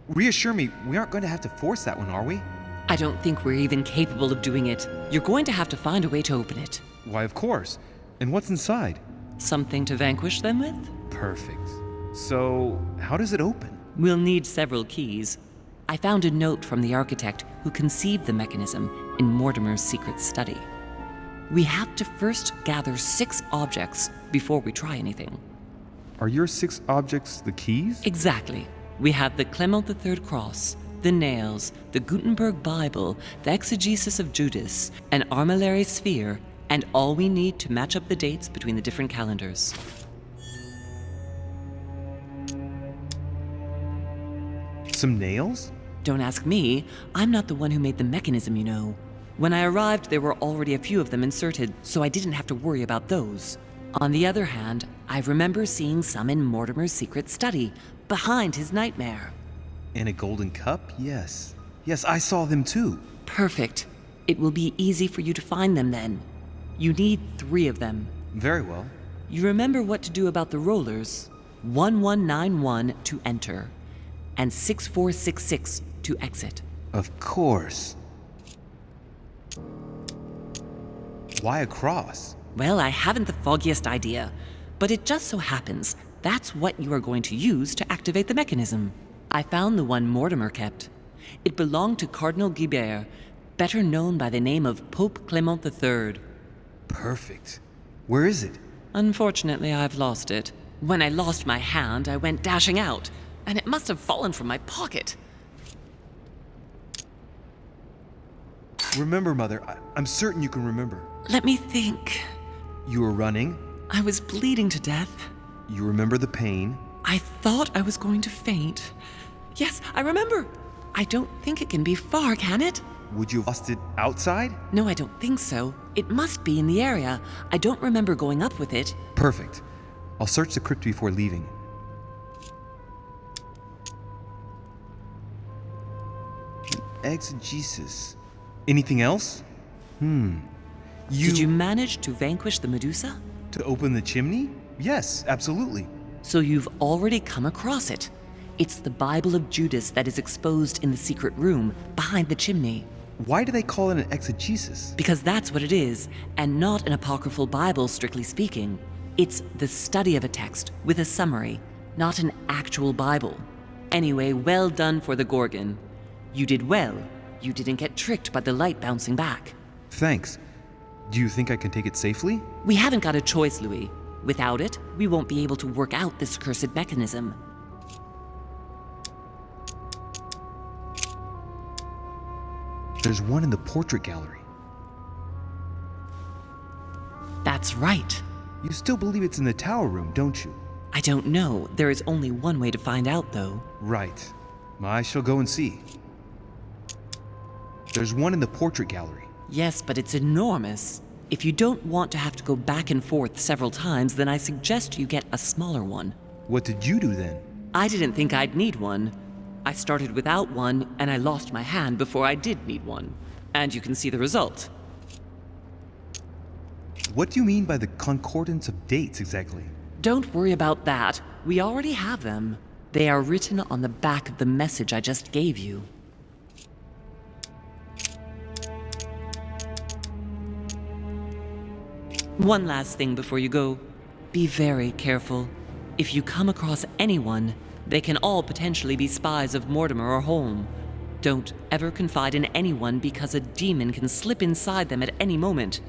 Reassure me, we aren't going to have to force that one, are we? I don't think we're even capable of doing it. You're going to have to find a way to open it. Why, of course. And what's inside? Something to vanquish them with? Perfect. So, how does it open? We'll need several keys. I found a note from the architect who conceived the mechanism in Mortimer's secret study. We have to first gather 6 objects before we try anything. Are your 6 objects the keys? Exactly. We have the Clement III cross, the nails, the Gutenberg Bible, the Exegesis of Judas, an Armillary Sphere, and all we need to match up the dates between the different calendars. Some nails? Don't ask me. I'm not the one who made the mechanism, you know. When I arrived, there were already a few of them inserted, so I didn't have to worry about those. On the other hand, I remember seeing some in Mortimer's secret study, behind his nightmare. And a golden cup? Yes. Yes, I saw them too. Perfect. It will be easy for you to find them then. You need 3 of them. Very well. You remember what to do about the rollers. 1191 to enter, and 6466 to exit. Of course. Why a cross? Well, I haven't the foggiest idea, but it just so happens that's what you are going to use to activate the mechanism. I found the one Mortimer kept. It belonged to Cardinal Guibert, better known by the name of Pope Clement III. Perfect. Where is it? Unfortunately, I've lost it. When I lost my hand, I went dashing out, and it must have fallen from my pocket. Remember, Mother. I'm certain you can remember. Let me think. You were running. I was bleeding to death. You remember the pain. I thought I was going to faint. Yes, I remember. I don't think it can be far, can it? Would you have lost it outside? No, I don't think so. It must be in the area. I don't remember going up with it. Perfect. I'll search the crypt before leaving. Exegesis. Anything else? Did you manage to vanquish the Medusa? To open the chimney? Yes, absolutely. So you've already come across it. It's the Bible of Judas that is exposed in the secret room behind the chimney. Why do they call it an exegesis? Because that's what it is, and not an apocryphal Bible, strictly speaking. It's the study of a text with a summary, not an actual Bible. Anyway, well done for the Gorgon. You did well. You didn't get tricked by the light bouncing back. Thanks. Do you think I can take it safely? We haven't got a choice, Louis. Without it, we won't be able to work out this cursed mechanism. There's one in the portrait gallery. That's right. You still believe it's in the tower room, don't you? I don't know. There is only one way to find out, though. Right. I shall go and see. There's one in the portrait gallery. Yes, but it's enormous. If you don't want to have to go back and forth several times, then I suggest you get a smaller one. What did you do then? I didn't think I'd need one. I started without one, and I lost my hand before I did need one. And you can see the result. What do you mean by the concordance of dates exactly? Don't worry about that. We already have them. They are written on the back of the message I just gave you. One last thing before you go. Be very careful. If you come across anyone, they can all potentially be spies of Mortimer or Holm. Don't ever confide in anyone because a demon can slip inside them at any moment.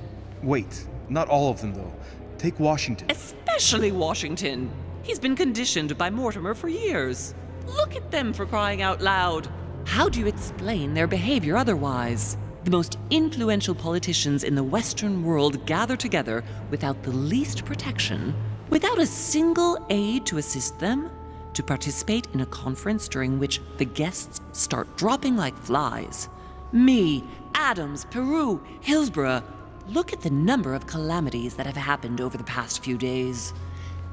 Wait, not all of them though. Take Washington. Especially Washington. He's been conditioned by Mortimer for years. Look at them, for crying out loud. How do you explain their behavior otherwise? The most influential politicians in the Western world gather together without the least protection, without a single aid to assist them, to participate in a conference during which the guests start dropping like flies. Me, Adams, Peru, Hillsborough. Look at the number of calamities that have happened over the past few days.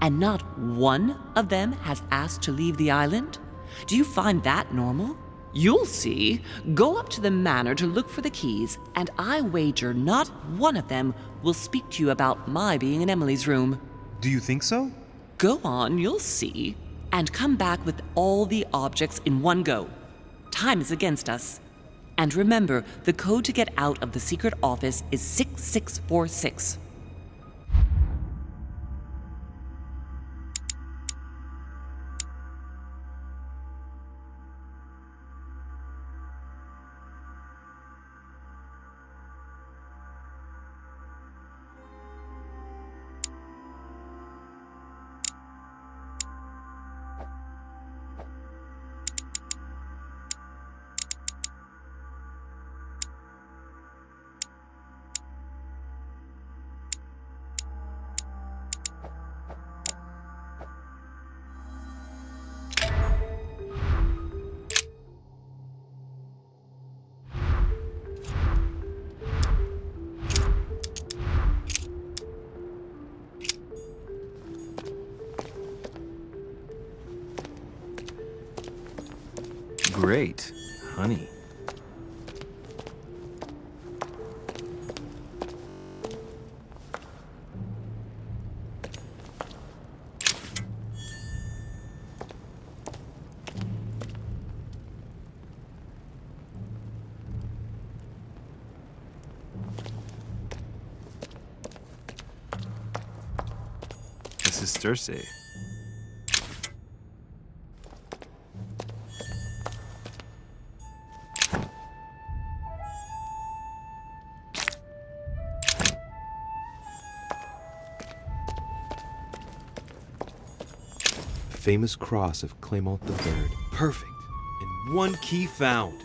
And not one of them has asked to leave the island? Do you find that normal? You'll see. Go up to the manor to look for the keys, and I wager not one of them will speak to you about my being in Emily's room. Do you think so? Go on, you'll see. and come back with all the objects in one go. Time is against us. And remember, the code to get out of the secret office is 6646. Great, honey. This is Thursday. Famous Cross of Clement III. Perfect. And one key found.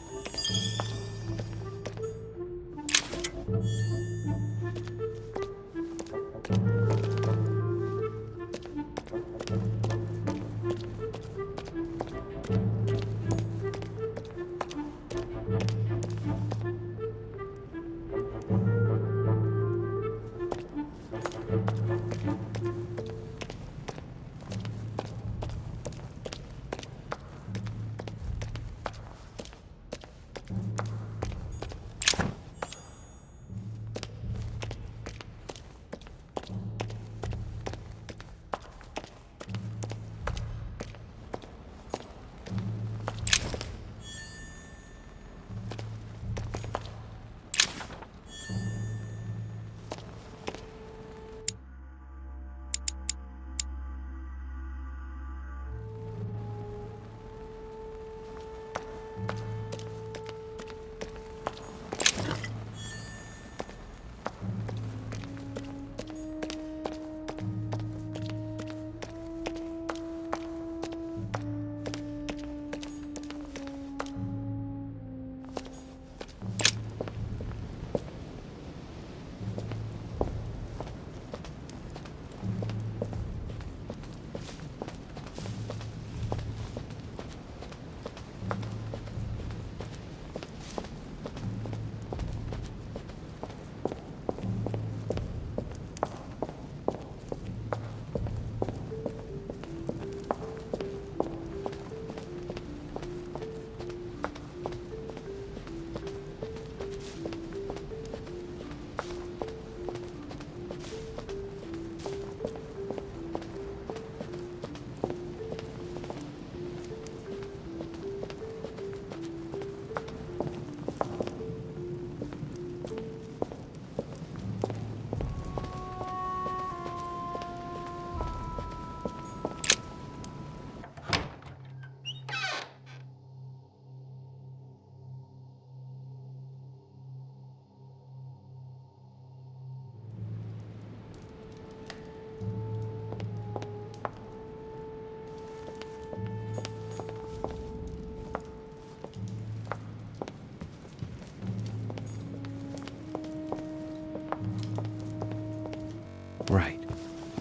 Right.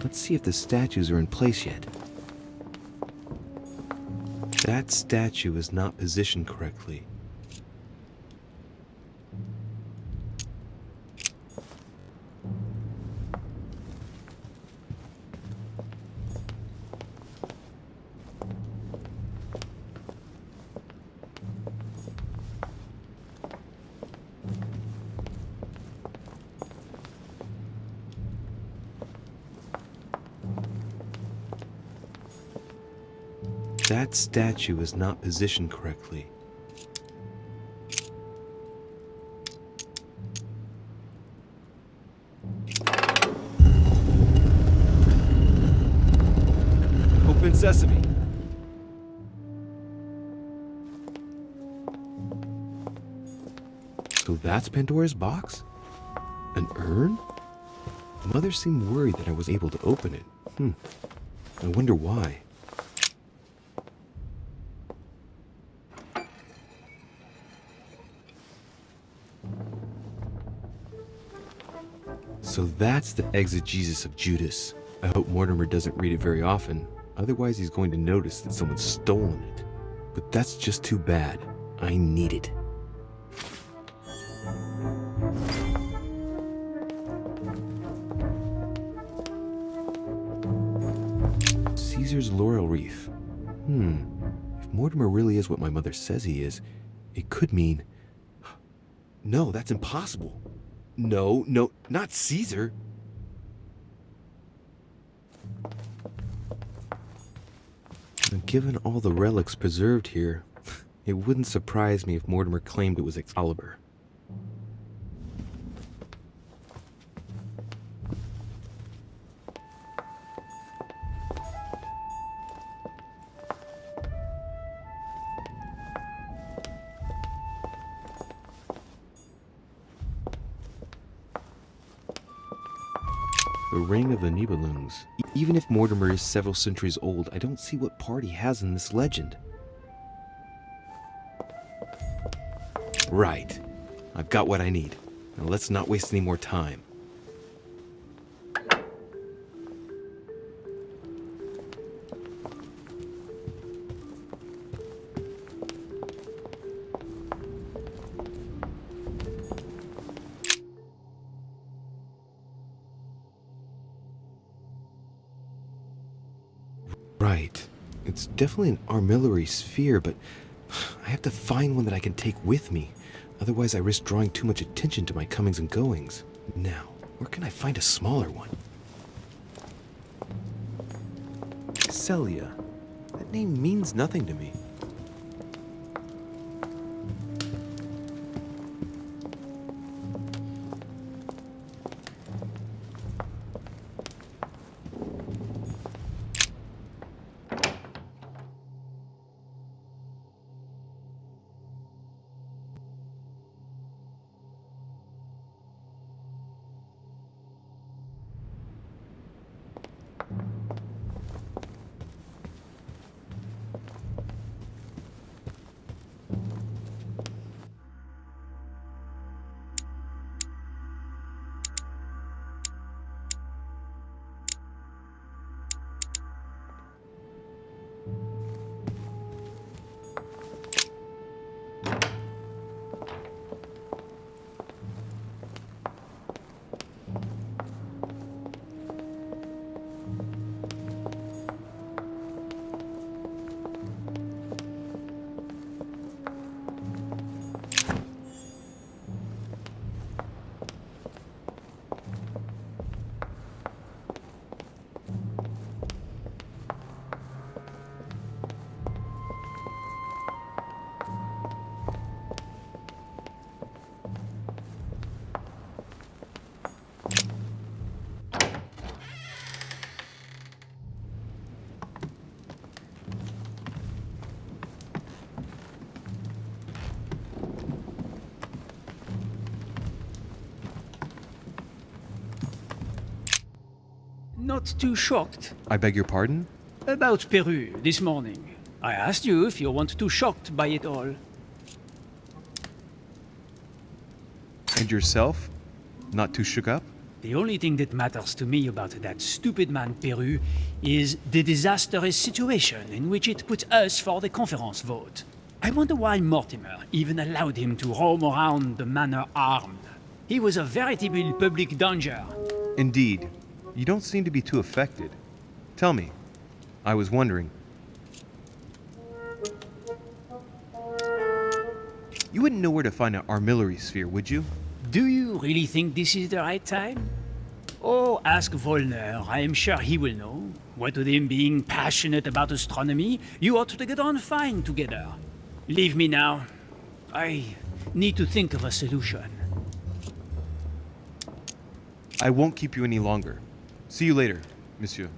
Let's see if the statues are in place yet. That statue is not positioned correctly. That statue is not positioned correctly. Open sesame. So that's Pandora's box? An urn? Mother seemed worried that I was able to open it. I wonder why. So that's the Exegesis of Judas. I hope Mortimer doesn't read it very often, otherwise he's going to notice that someone's stolen it. But that's just too bad. I need it. Caesar's laurel wreath. If Mortimer really is what my mother says he is, it could mean... No, that's impossible. No, not Caesar. Given all the relics preserved here, it wouldn't surprise me if Mortimer claimed it was Excalibur. The Ring of the Nibelungs. Even if Mortimer is several centuries old, I don't see what part he has in this legend. Right. I've got what I need. Now let's not waste any more time. Right. It's definitely an Armillary Sphere, but I have to find one that I can take with me. Otherwise, I risk drawing too much attention to my comings and goings. Now, where can I find a smaller one? Celia. That name means nothing to me. Not too shocked. I beg your pardon? About Peru this morning. I asked you if you weren't too shocked by it all. And yourself? Not too shook up? The only thing that matters to me about that stupid man Peru is the disastrous situation in which it puts us for the conference vote. I wonder why Mortimer even allowed him to roam around the manor armed. He was a veritable public danger. Indeed. You don't seem to be too affected. Tell me. I was wondering. You wouldn't know where to find an Armillary Sphere, would you? Do you really think this is the right time? Oh, ask Volner. I am sure he will know. What with him being passionate about astronomy, you ought to get on fine together. Leave me now. I need to think of a solution. I won't keep you any longer. See you later, monsieur.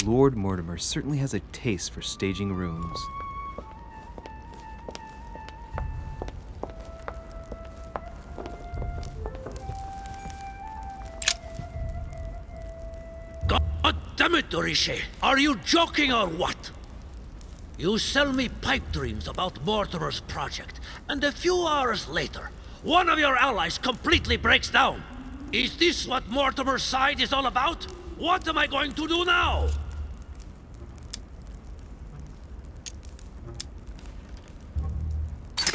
Lord Mortimer certainly has a taste for staging rooms. God damn it, Riche! Are you joking or what? You sell me pipe dreams about Mortimer's project, and a few hours later, one of your allies completely breaks down. Is this what Mortimer's side is all about? What am I going to do now?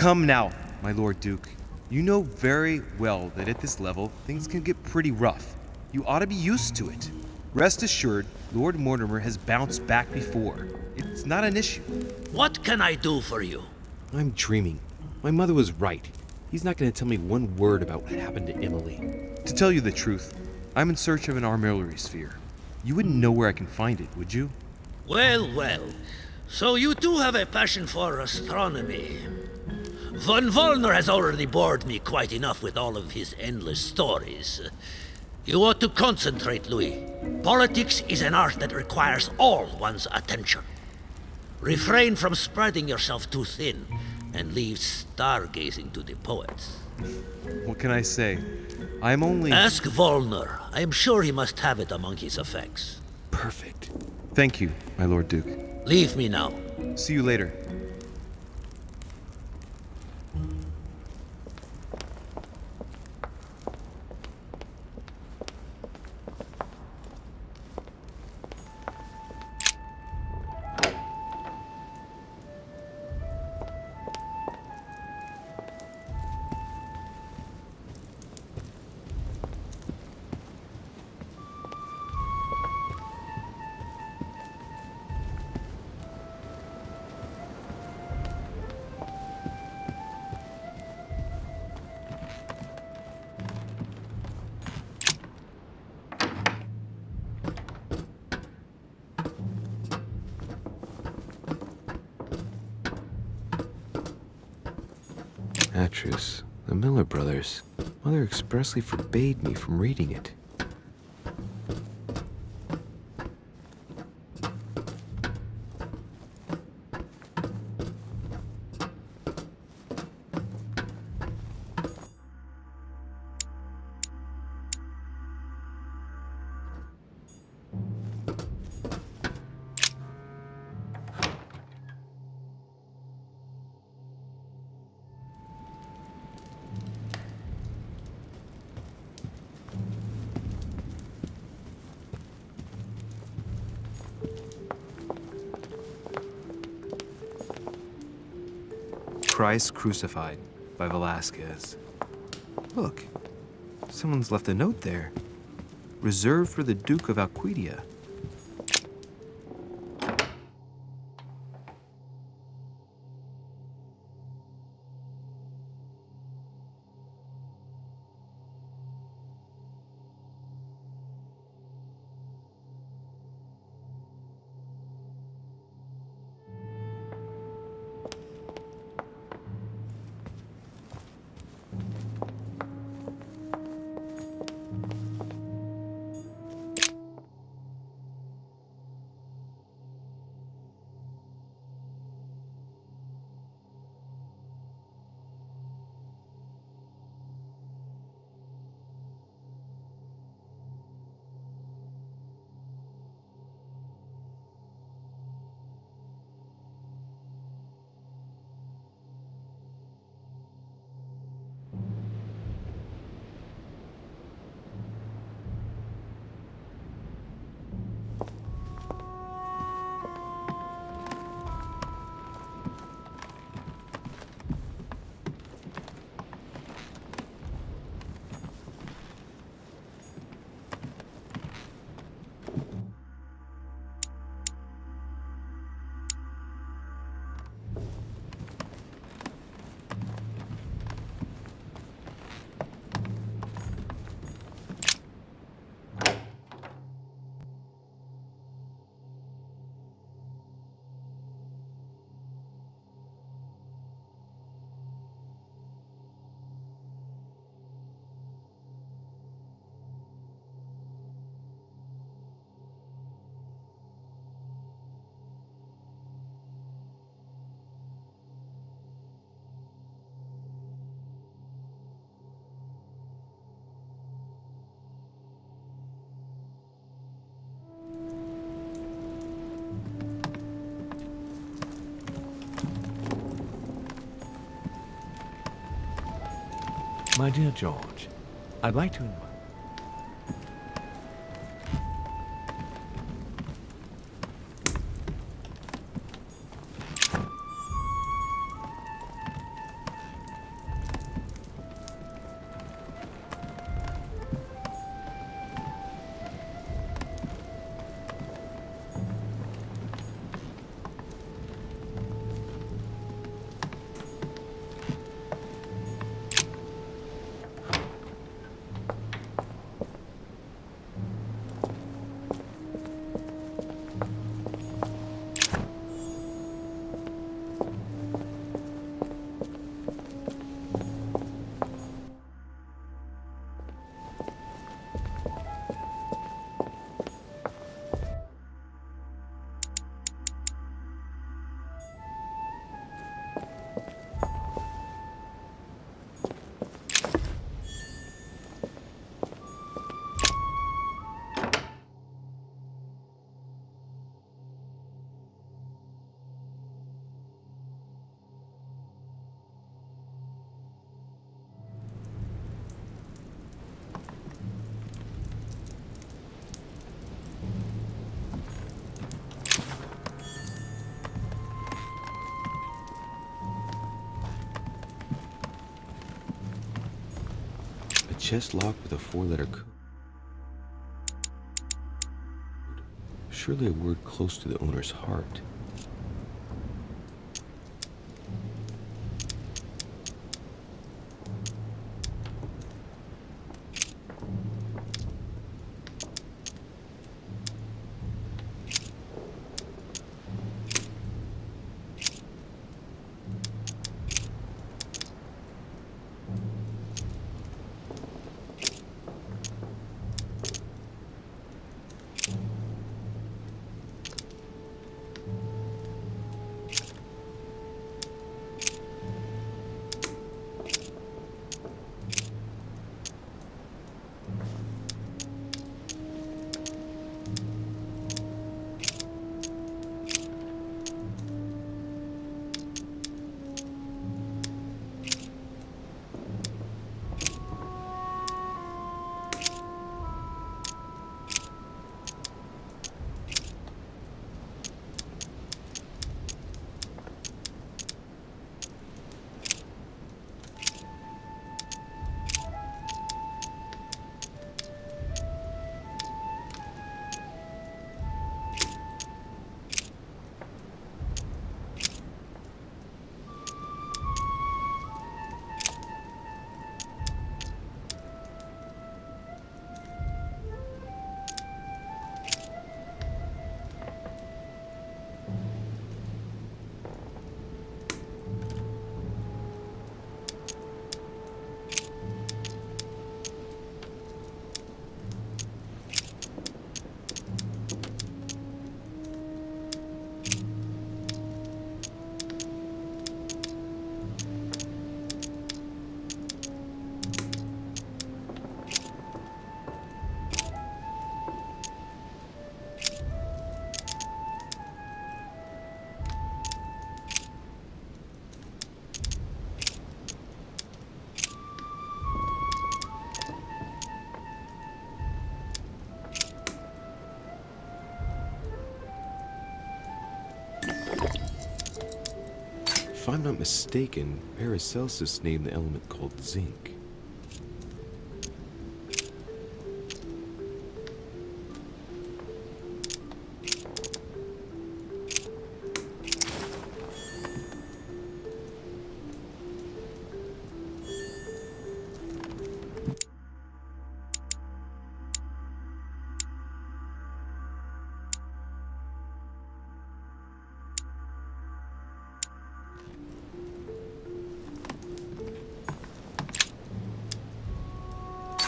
Come now, my Lord Duke. You know very well that at this level, things can get pretty rough. You ought to be used to it. Rest assured, Lord Mortimer has bounced back before. It's not an issue. What can I do for you? I'm dreaming. My mother was right. He's not going to tell me one word about what happened to Emily. To tell you the truth, I'm in search of an Armillary Sphere. You wouldn't know where I can find it, would you? Well, well. So you do have a passion for astronomy. Von Vollner has already bored me quite enough with all of his endless stories. You ought to concentrate, Louis. Politics is an art that requires all one's attention. Refrain from spreading yourself too thin, and leave stargazing to the poets. What can I say? I'm only... Ask Vollner. I am sure he must have it among his effects. Perfect. Thank you, my Lord Duke. Leave me now. See you later. Atrus, the Miller brothers. Mother expressly forbade me from reading it. Christ Crucified by Velasquez. Look, someone's left a note there. Reserved for the Duke of Alquidia. My dear George, I'd like to invite... A chest locked with a 4-letter code. Surely a word close to the owner's heart. If I'm not mistaken, Paracelsus named the element called zinc.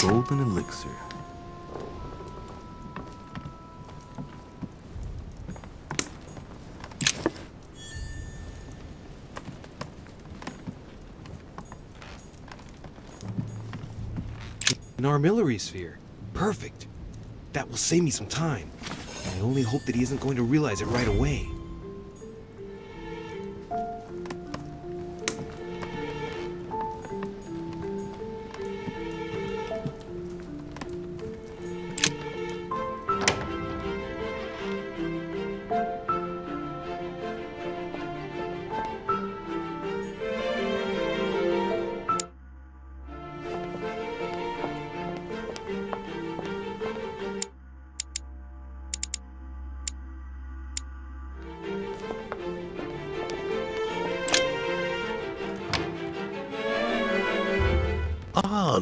Golden elixir. An Armillary Sphere. Perfect. That will save me some time. I only hope that he isn't going to realize it right away.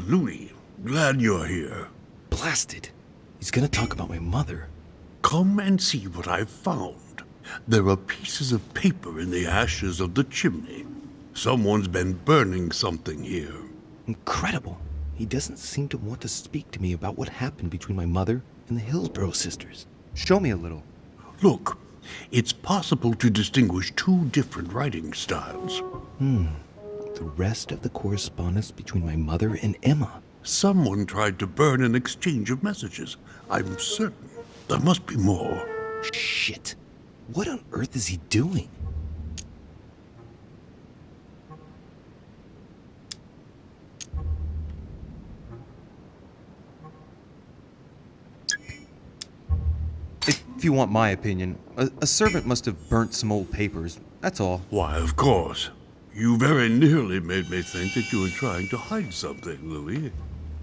Louis. Glad you're here. Blasted. He's gonna talk about my mother. Come and see what I've found. There are pieces of paper in the ashes of the chimney. Someone's been burning something here. Incredible. He doesn't seem to want to speak to me about what happened between my mother and the Hillsborough sisters. Show me a little. Look, it's possible to distinguish two different writing styles. The rest of the correspondence between my mother and Emma. Someone tried to burn an exchange of messages. I'm certain. There must be more. Shit. What on earth is he doing? If you want my opinion, a servant must have burnt some old papers. That's all. Why, of course. You very nearly made me think that you were trying to hide something, Louis.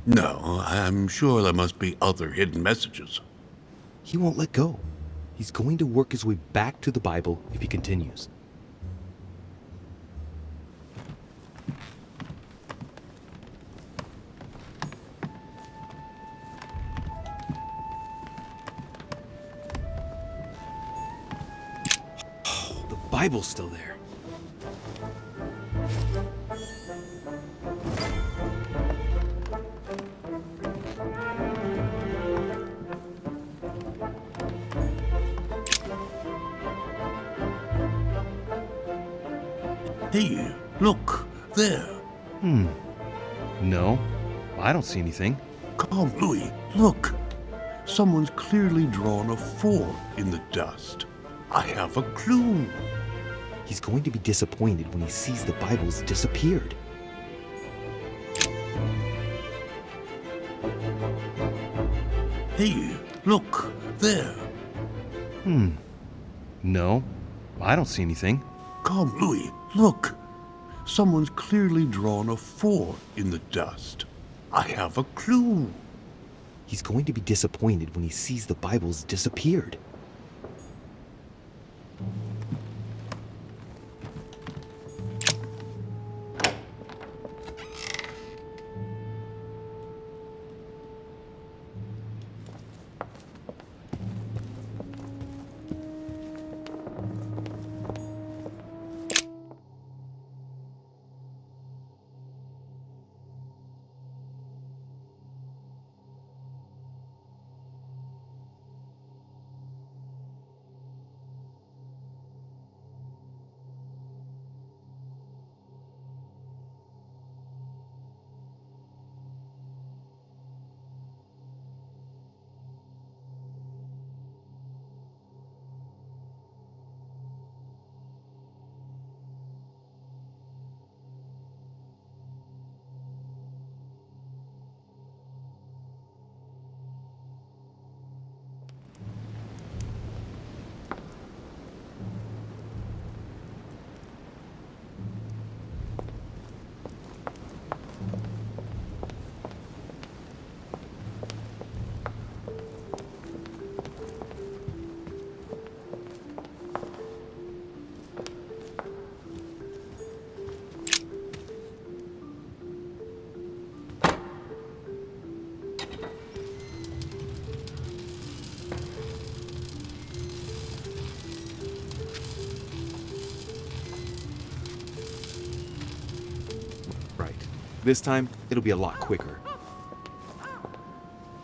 No, I'm sure there must be other hidden messages. He won't let go. He's going to work his way back to the Bible if he continues. Oh, the Bible's still there. Hey, look, there. No, I don't see anything. Come, Louis, look. Someone's clearly drawn a 4 in the dust. I have a clue. He's going to be disappointed when he sees the Bible's disappeared. Hey, look, there. No, I don't see anything. Come, Louis, look. Someone's clearly drawn a 4 in the dust. I have a clue. He's going to be disappointed when he sees the Bible's disappeared. This time, it'll be a lot quicker.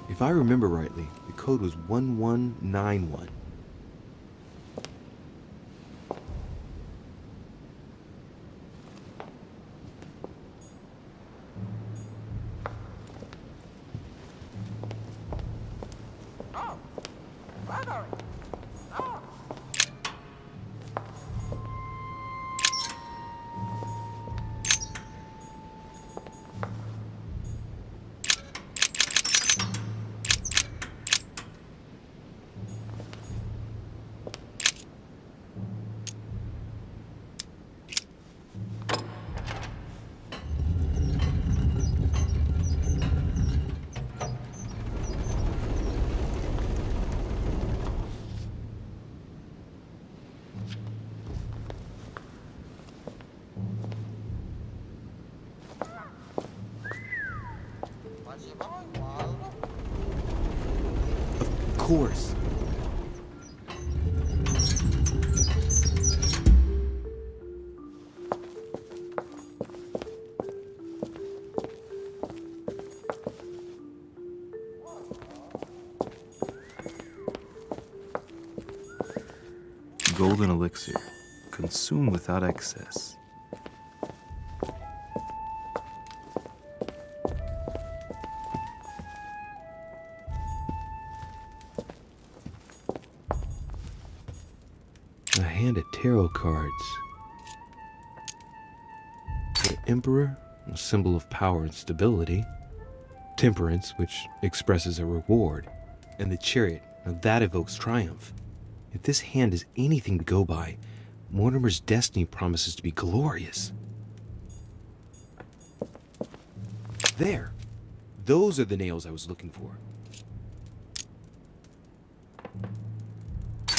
If I remember rightly, the code was 1191. course. Golden elixir. Consume without excess. A hand of tarot cards. The Emperor, a symbol of power and stability. Temperance, which expresses a reward. And the Chariot, now that evokes triumph. If this hand is anything to go by, Mortimer's destiny promises to be glorious. There! Those are the nails I was looking for.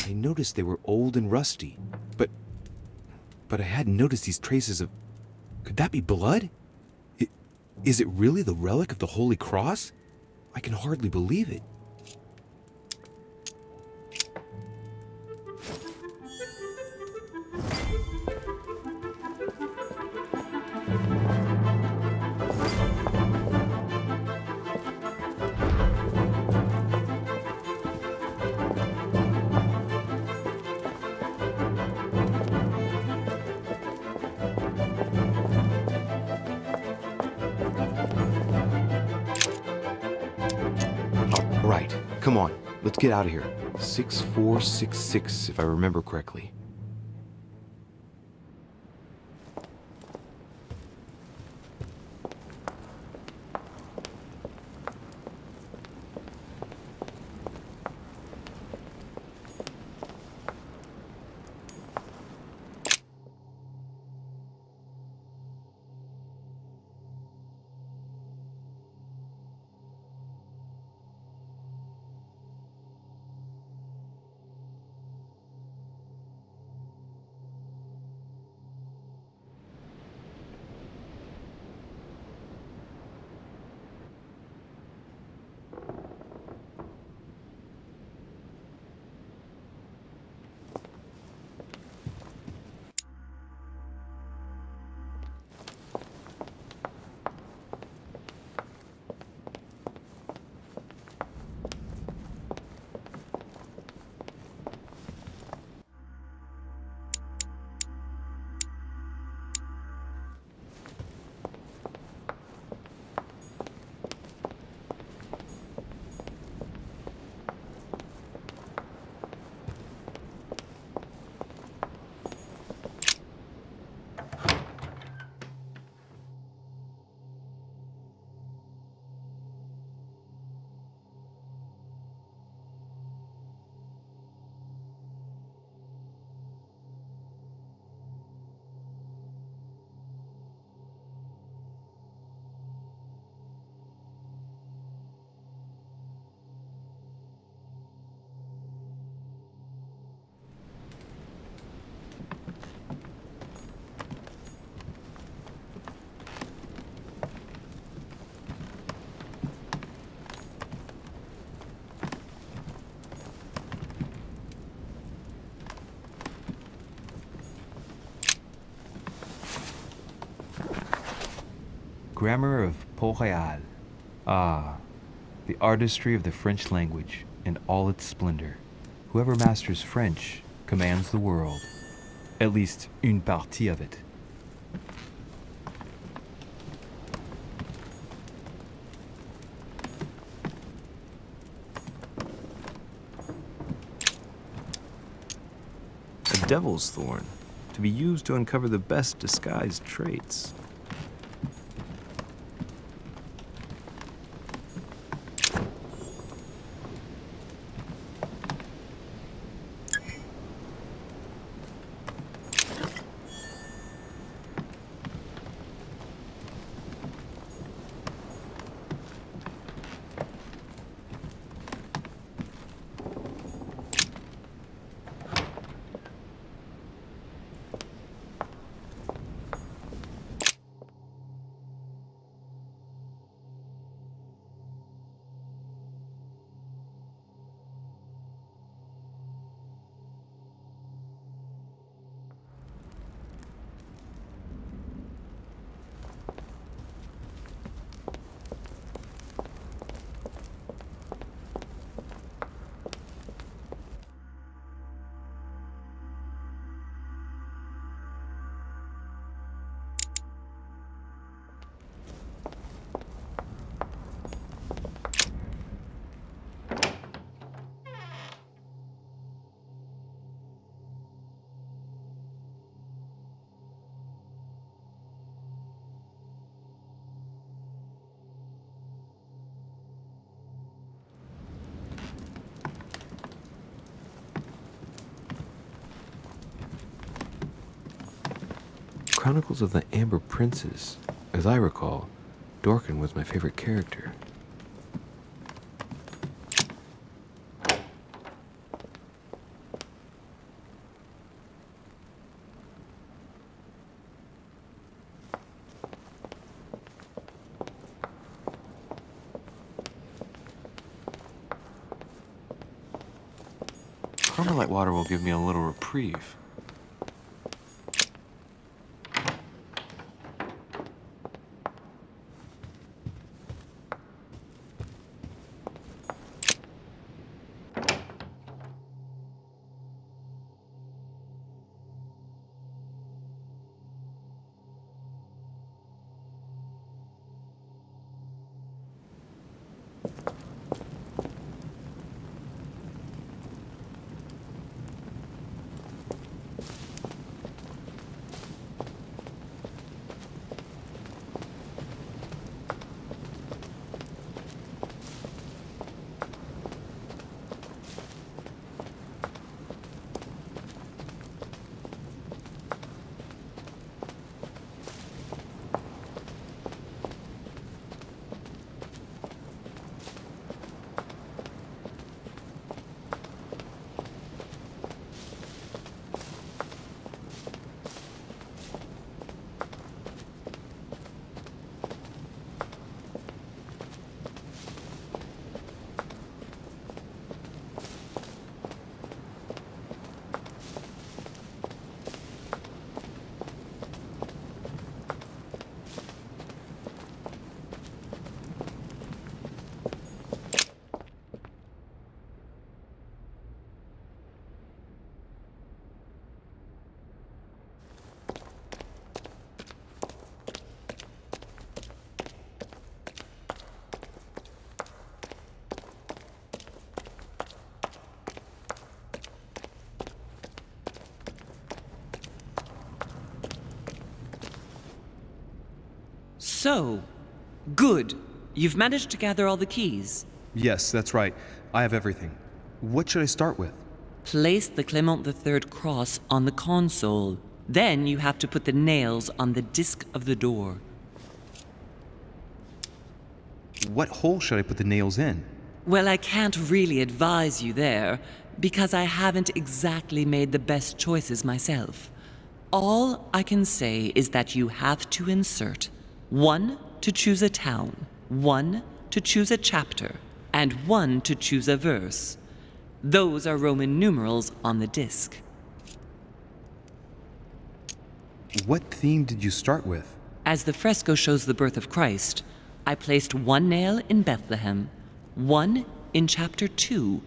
I noticed they were old and rusty, but I hadn't noticed these traces of... Could that be blood? Is it really the relic of the Holy Cross? I can hardly believe it. Right, come on, let's get out of here. 6466, if I remember correctly. Grammar of Port-Royal. Ah, the artistry of the French language in all its splendor. Whoever masters French commands the world. At least, une partie of it. A devil's thorn, to be used to uncover the best disguised traits. Chronicles of the Amber Princes. As I recall, Dorkin was my favorite character. Carmelite water will give me a little reprieve. So, good. You've managed to gather all the keys. Yes, that's right. I have everything. What should I start with? Place the Clement III cross on the console. Then you have to put the nails on the disc of the door. What hole should I put the nails in? Well, I can't really advise you there, because I haven't exactly made the best choices myself. All I can say is that you have to insert 1 to choose a town, 1 to choose a chapter, and 1 to choose a verse. Those are Roman numerals on the disc. What theme did you start with? As the fresco shows the birth of Christ, I placed 1 nail in Bethlehem, 1 in chapter 2,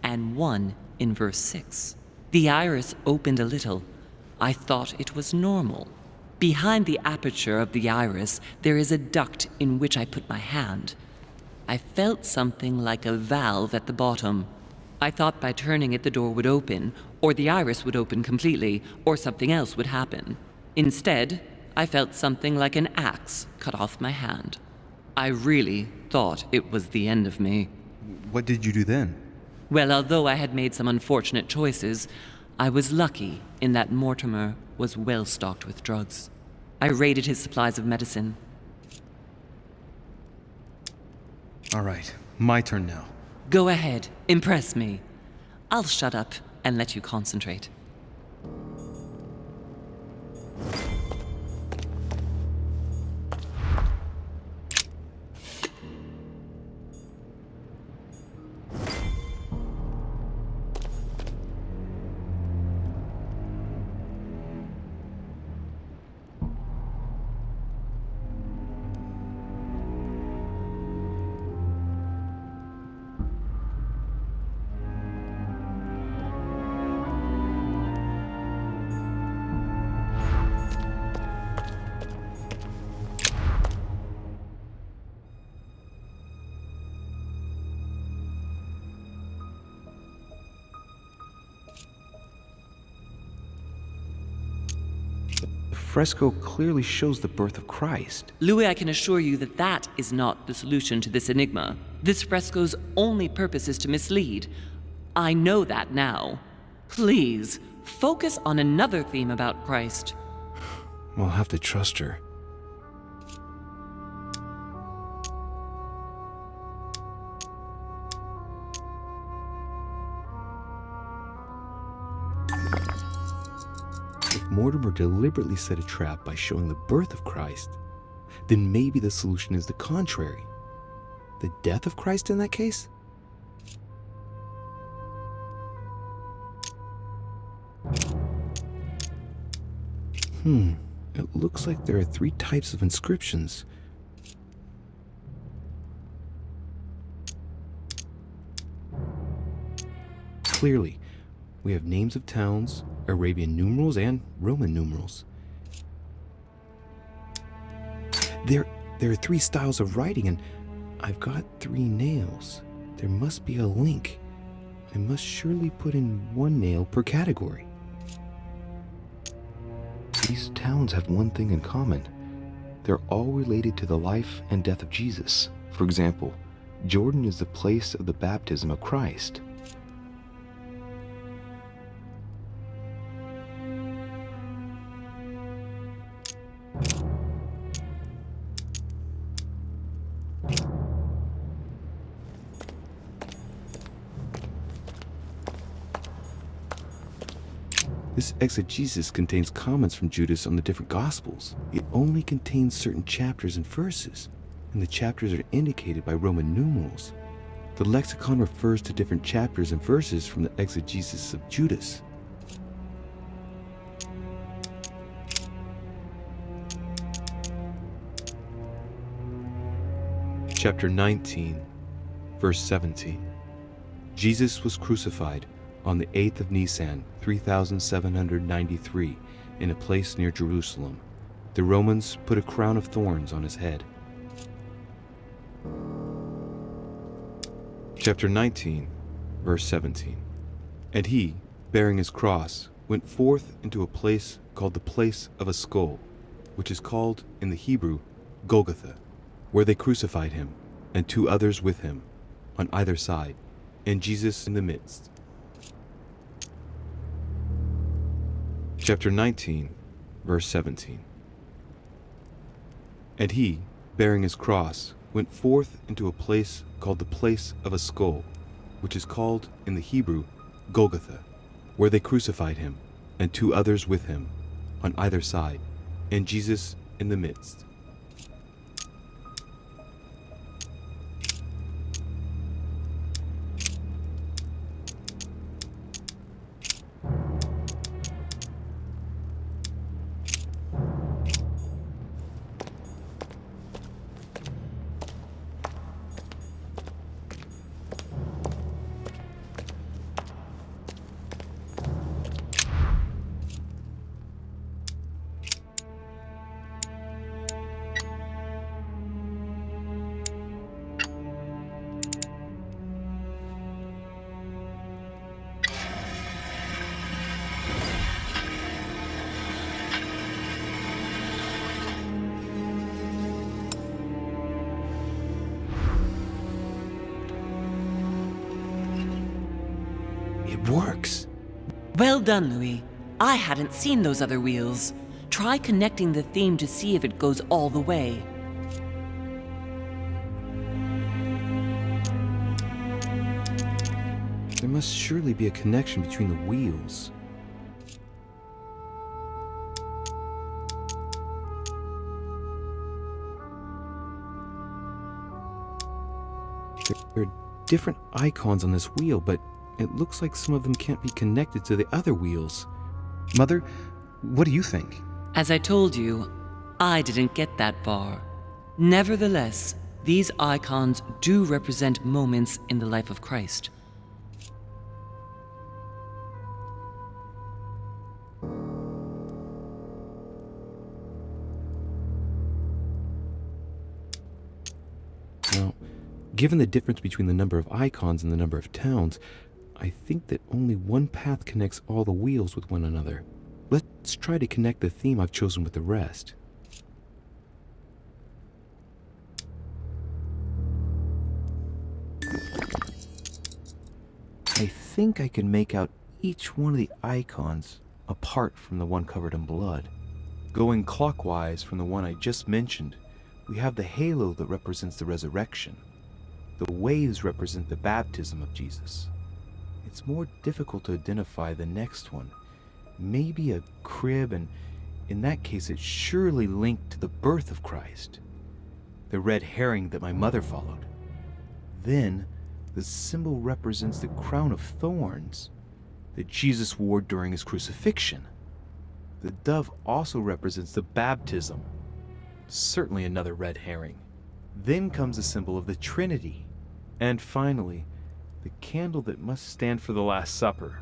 and 1 in verse 6. The iris opened a little. I thought it was normal. Behind the aperture of the iris, there is a duct in which I put my hand. I felt something like a valve at the bottom. I thought by turning it the door would open, or the iris would open completely, or something else would happen. Instead, I felt something like an axe cut off my hand. I really thought it was the end of me. What did you do then? Well, although I had made some unfortunate choices, I was lucky in that Mortimer was well stocked with drugs. I raided his supplies of medicine. All right, my turn now. Go ahead, impress me. I'll shut up and let you concentrate. The fresco clearly shows the birth of Christ. Louis, I can assure you that that is not the solution to this enigma. This fresco's only purpose is to mislead. I know that now. Please, focus on another theme about Christ. I'll have to trust her. If Mortimer deliberately set a trap by showing the birth of Christ, then maybe the solution is the contrary. The death of Christ in that case? It looks like there are 3 types of inscriptions. Clearly, we have names of towns, Arabian numerals, and Roman numerals. There are 3 styles of writing, and I've got 3 nails. There must be a link. I must surely put in 1 nail per category. These towns have one thing in common. They're all related to the life and death of Jesus. For example, Jordan is the place of the baptism of Christ. This exegesis contains comments from Judas on the different Gospels. It only contains certain chapters and verses, and the chapters are indicated by Roman numerals. The lexicon refers to different chapters and verses from the Exegesis of Judas. Chapter 19, verse 17. Jesus was crucified on the 8th of Nisan, 3793, in a place near Jerusalem. The Romans put a crown of thorns on his head. Chapter 19, verse 17. And he, bearing his cross, went forth into a place called the place of a skull, which is called in the Hebrew Golgotha, where they crucified him, and 2 others with him, on either side, and Jesus in the midst. Chapter 19, verse 17. And he, bearing his cross, went forth into a place called the place of a skull, which is called in the Hebrew Golgotha, where they crucified him, and 2 others with him, on either side, and Jesus in the midst. It works. Well done, Louis. I hadn't seen those other wheels. Try connecting the theme to see if it goes all the way. There must surely be a connection between the wheels. There are different icons on this wheel, but it looks like some of them can't be connected to the other wheels. Mother, what do you think? As I told you, I didn't get that far. Nevertheless, these icons do represent moments in the life of Christ. Now, given the difference between the number of icons and the number of towns, I think that only one path connects all the wheels with one another. Let's try to connect the theme I've chosen with the rest. I think I can make out each one of the icons apart from the one covered in blood. Going clockwise from the one I just mentioned, we have the halo that represents the resurrection. The waves represent the baptism of Jesus. It's more difficult to identify the next one. Maybe a crib, and in that case it's surely linked to the birth of Christ. The red herring that my mother followed. Then, the symbol represents the crown of thorns that Jesus wore during his crucifixion. The dove also represents the baptism. Certainly another red herring. Then comes the symbol of the Trinity. And finally, the candle that must stand for the Last Supper.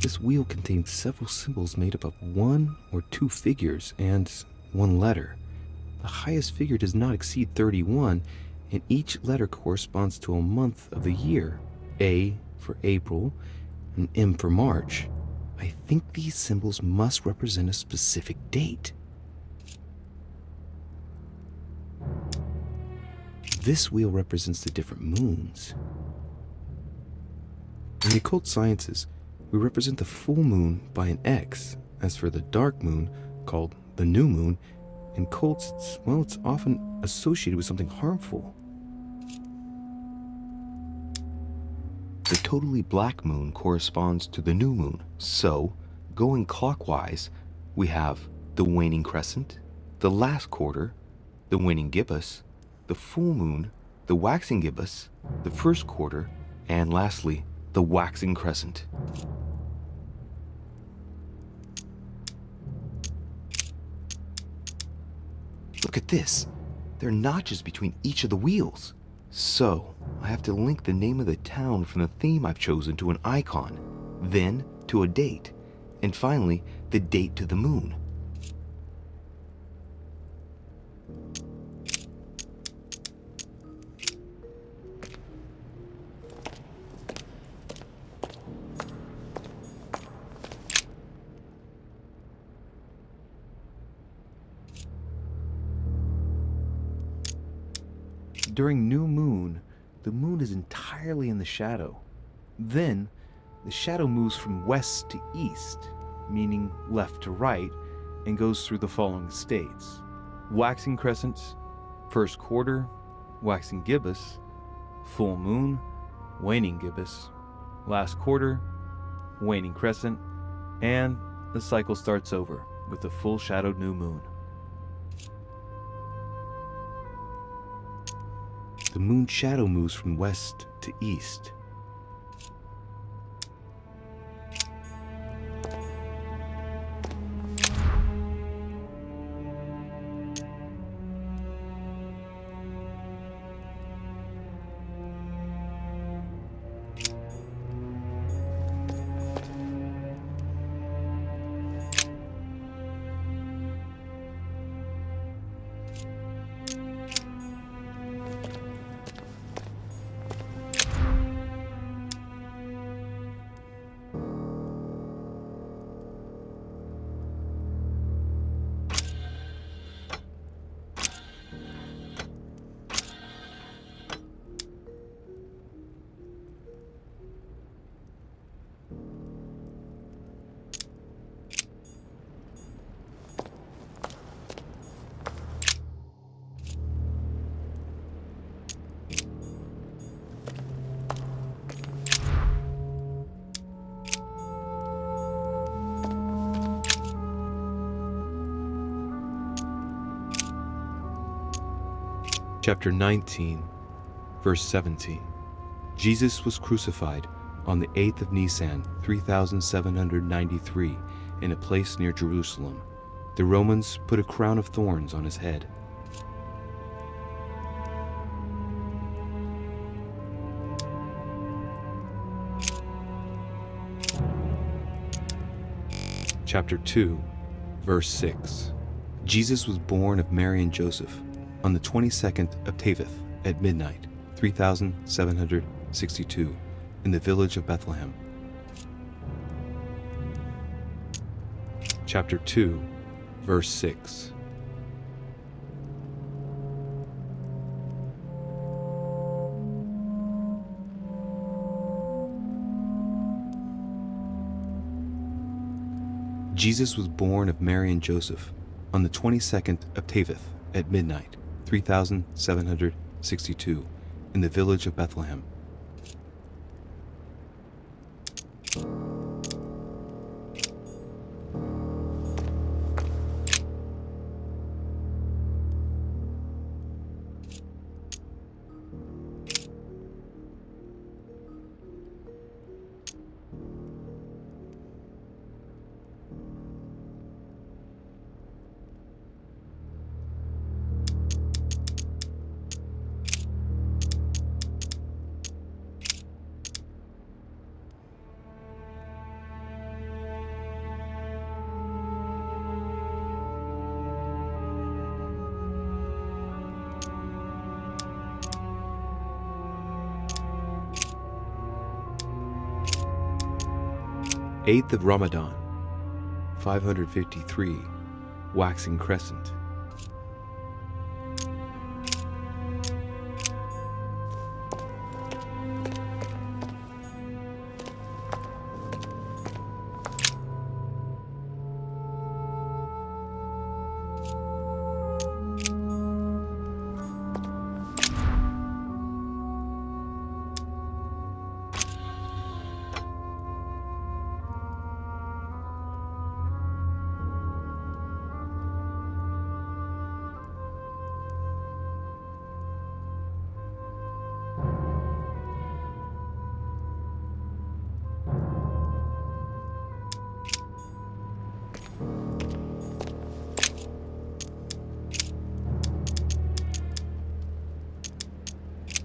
This wheel contains several symbols made up of one or two figures and one letter. The highest figure does not exceed 31, and each letter corresponds to a month of the year. A for April, and M for March. I think these symbols must represent a specific date. This wheel represents the different moons. In the occult sciences, we represent the full moon by an X. As for the dark moon, called the new moon, in cults, it's often associated with something harmful. The totally black moon corresponds to the new moon. So, going clockwise, we have the waning crescent, the last quarter, the waning gibbous, the full moon, the waxing gibbous, the first quarter, and lastly, the waxing crescent. Look at this. There are notches between each of the wheels. So, I have to link the name of the town from the theme I've chosen to an icon, then to a date, and finally, the date to the moon. During new moon, the moon is entirely in the shadow. Then, the shadow moves from west to east, meaning left to right, and goes through the following states: waxing crescent, first quarter, waxing gibbous, full moon, waning gibbous, last quarter, waning crescent, and the cycle starts over with the full shadowed new moon. The moon shadow moves from west to east. Chapter 19, verse 17. Jesus was crucified on the 8th of Nisan, 3793, in a place near Jerusalem. The Romans put a crown of thorns on his head. Chapter 2, verse 6. Jesus was born of Mary and Joseph on the 22nd of Teveth at midnight, 3762, in the village of Bethlehem. Chapter 2, verse 6. Jesus was born of Mary and Joseph on the 22nd of Teveth at midnight, 3762, in the village of Bethlehem. Eighth of Ramadan, 553, waxing crescent.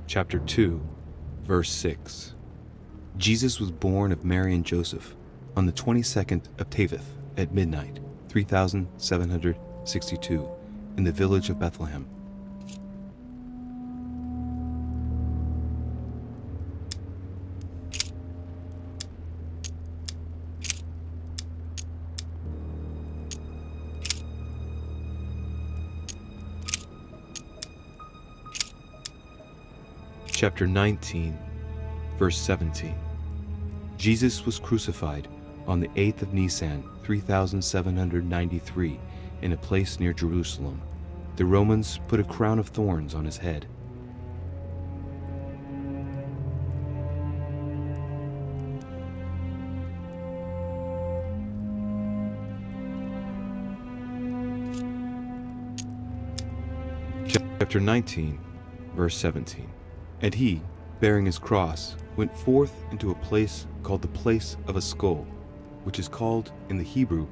Chapter 2, verse 6. Jesus was born of Mary and Joseph on the 22nd of Teveth at midnight, 3762, in the village of Bethlehem. Chapter 19, verse 17. Jesus was crucified on the 8th of Nisan, 3793, in a place near Jerusalem. The Romans put a crown of thorns on his head. Chapter 19, verse 17. And he, bearing his cross, went forth into a place called the place of a skull, which is called in the Hebrew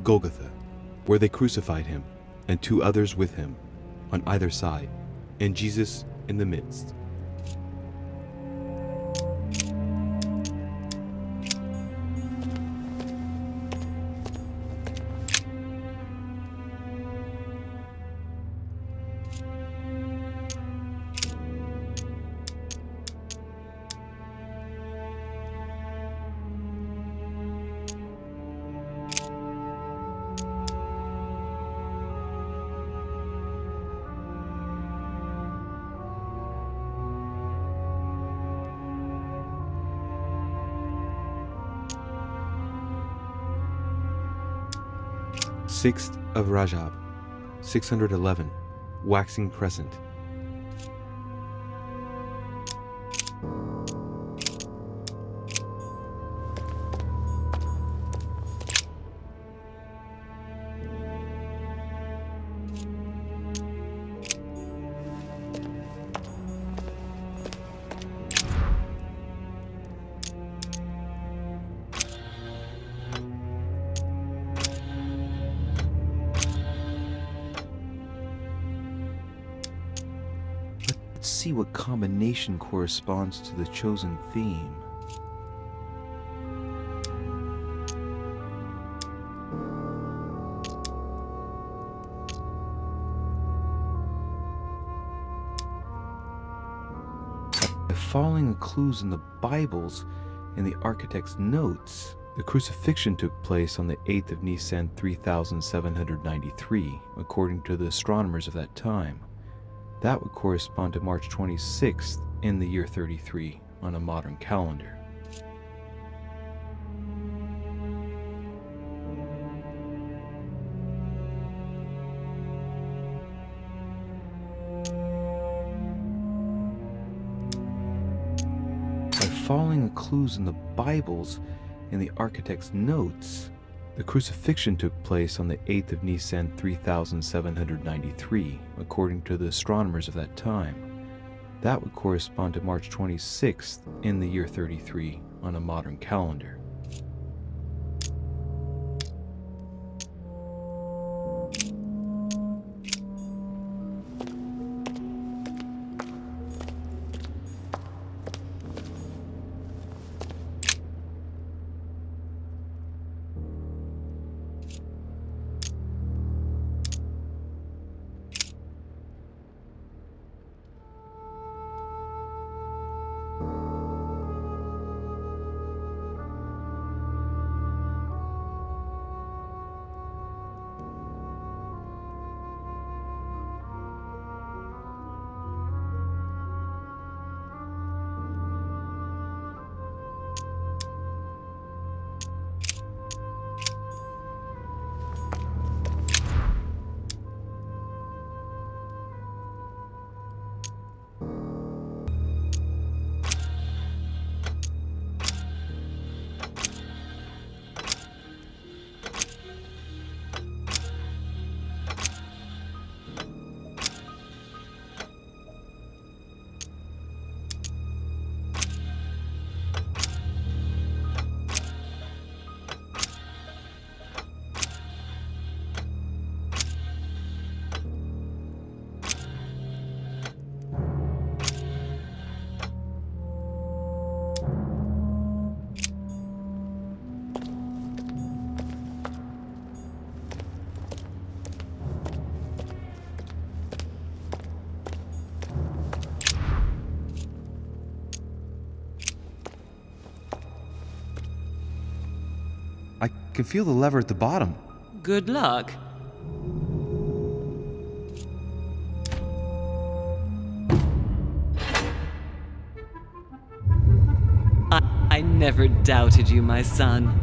Golgotha, where they crucified him, and two others with him, on either side, and Jesus in the midst. Sixth of Rajab, 611, waxing crescent. Let's see what combination corresponds to the chosen theme. By following the clues in the Bibles and the architect's notes, the crucifixion took place on the 8th of Nisan 3793, according to the astronomers of that time. That would correspond to March 26th in the year 33 on a modern calendar. following the clues in the Bibles and the architect's notes, the crucifixion took place on the 8th of Nisan 3793, according to the astronomers of that time. That would correspond to March 26th in the year 33 on a modern calendar. I can feel the lever at the bottom. Good luck. I never doubted you, my son.